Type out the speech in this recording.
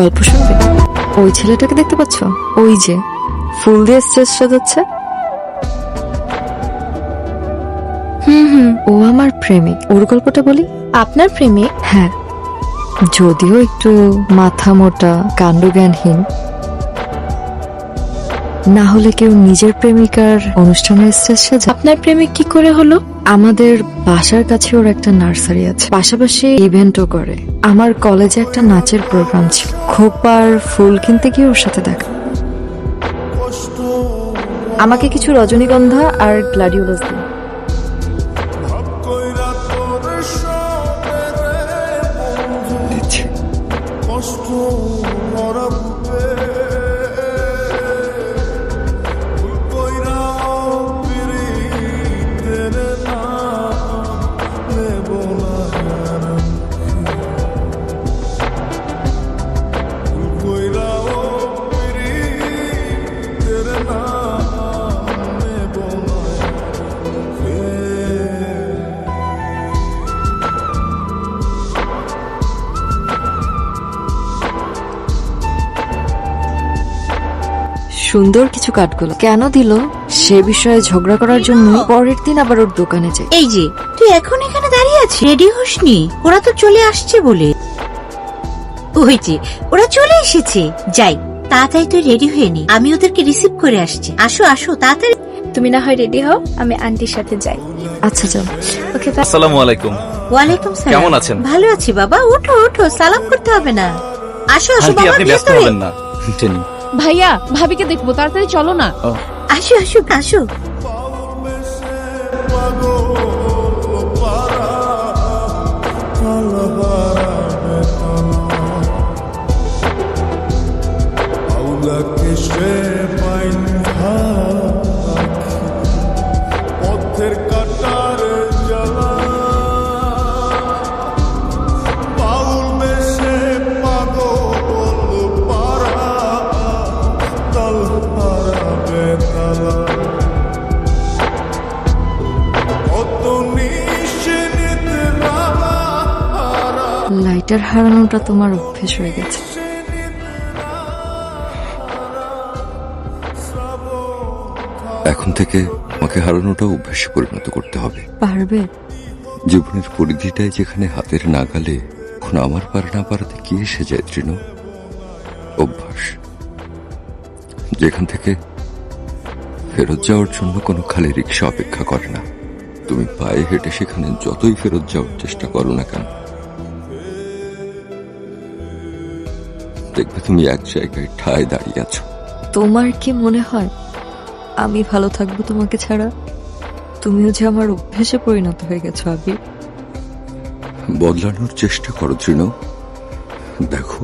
গল্প শুনবে? ওই ছেলেটাকে দেখতে পাচ্ছ? ওই যে ফুল দিয়ে স্টেজ সাজাচ্ছে। ও আমার প্রেমিক। ওর গল্পটা বলি। আপনার প্রেমিক? হ্যাঁ, যদিও একটু মাথা মোটা, কাণ্ডজ্ঞানহীন। না হলে কেউ নিজের প্রেমিকার অনুষ্ঠানের স্টেজ সাজায়? আপনার প্রেমিক কি করে হলো? আমাদের বাসার কাছে ওর একটা নার্সারি আছে, পাশাপাশি ইভেন্টও করে। আমার কলেজে একটা নাচের প্রোগ্রাম ছিল, খোপার ফুল কিনতে গিয়ে ওর সাথে দেখা। আমাকে কিছু রজনীগন্ধা আর গ্লাডিওলাস দিন। সুন্দর কিছু কাঠগুলো কেন দিল সে বিষয়ে ঝগড়া করার জন্য পরের দিন আবার ওর দোকানে যাই। এই যে তুই এখন এখানে দাঁড়িয়ে আছিস, রেডি হসনি? ওরা তো চলে আসছে বলে। ওই যে ওরা চলে এসেছে, যাই তাড়াতাড়ি তুই রেডি হয়ে নি, আমি ওদেরকে রিসিভ করে আসছি। আসো আসো তাড়াতাড়ি। তুমি না হয় রেডি হও, আমি আন্টির সাথে যাই। আচ্ছা চল। ওকে। আসসালামু আলাইকুম। ওয়ালাইকুম সালাম। কেমন আছেন? ভালো আছি বাবা, ওঠো ওঠো, সালাম করতে হবে না। আসো আসো আন্টি বাবা, আপনি ব্যস্ত ভেতরে হবেন না। টেনি। ভাইয়া ভাবিকে দেখবো, তাড়াতাড়ি চলো না। আসো আসো আসো। পথের কাটার জ্বালা বাউল বেশে পাগল পারা তাল হারাবে তালা কত নিশ্চিত লাইটার হারানোটা তোমার অভ্যেস হয়ে গেছে। এখন থেকে আমাকে হারানোটা অভ্যাসে পরিণত করতে হবে। পারবে? জীবনের পরিধিটাই যেখানে হাতের নাগালে, এখন আমার পার না পারাতে কি এসে যায় তৃণ? অভ্যাস, যেখান থেকে ফেরত যাওয়ার জন্য কোনো খালি রিক্সা অপেক্ষা করে না। তুমি পায়ে হেঁটে সেখানে যতই ফেরত যাওয়ার চেষ্টা করো না কেন, দেখবে তুমি এক জায়গায় ঠায় দাঁড়িয়ে আছো। তোমার কি মনে হয় আমি ভালো থাকবো তোমাকে ছাড়া? তুমিও যে আমার অভ্যেসে পরিণত হয়ে গেছো আবির। বদলানোর চেষ্টা করো তৃণ, দেখো